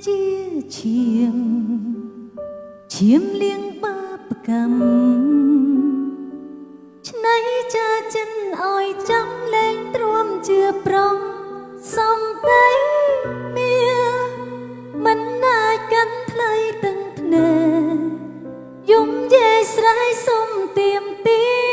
chia chiêm chiêm liêng ba cầm nay cha chân oi trăm lên truom chưa prong xong thấy mía mình ai cắn thay từng nề dùng dây sải sông tìm tiếng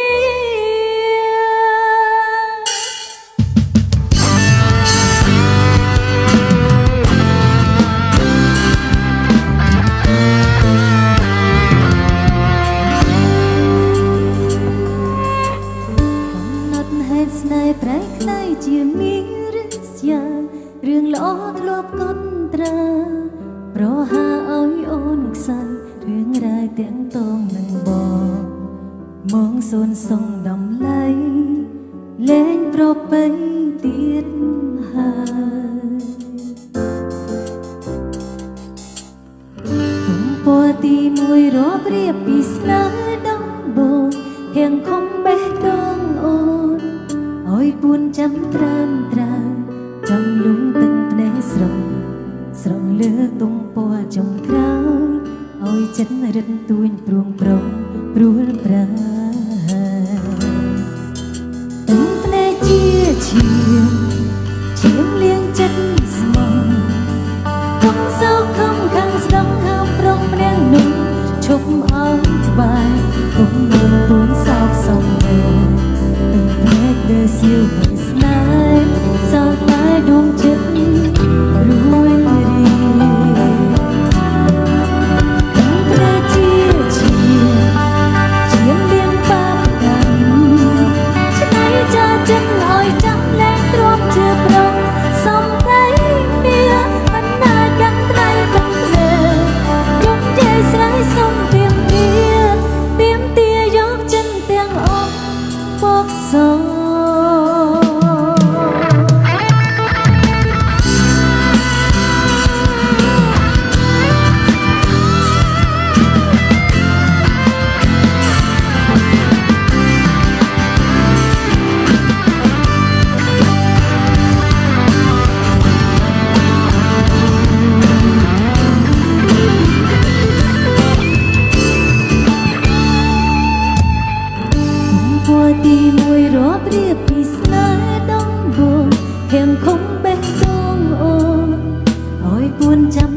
ប្រៃខ្លៃជាមានរិះយ៉ារឿងល្អធ្លាប់កត់ត្រាប្រហាឲ្យអូនខ្សែរឿងរ៉ាវទាំងតងនឹងបងមកសូនសងដំឡៃលែងប្របីទៀតហើយពណ៌ទីមួយរាប់រៀបពីស្នេហ៍ដំបងហៀងខំបេះដូងអូនអើយពួនចាំត្រាំត្រាចាំលងទឹកភ្នែកស្រងលើទុំពណ៌ចំក្រោយអើយចិត្តរឹតទួញព្រួងប្រងព្រួលប្រាទុំភ្នែកជាឈាមលៀងចិត្តស្មងទុំសោកខំខាងស្ដងហើមប្រងព្រាំងនោះឈប់អើយក្បែរគុំមើលពួនសោកសំមើដើរសៀវមិនស្នេហ៍សោកតែដួងចិត្តរួយរីទាំងព្រះជាជាលៀងបាបកម្មឆ្នៃចាចិត្តឲ្យចាំលែងទ្រាំជឿប្រងសំដីមាមិនណាកាន់ថ្លៃទាំងលើយំជេរស្រ័យសុំទៀមទាយកចិនទាំងអស់បកសងទីមួយរាប់រៀបពីស្នេហ៍ដំបងហៀងខំបេះដូងអូនអើយពួនចាំ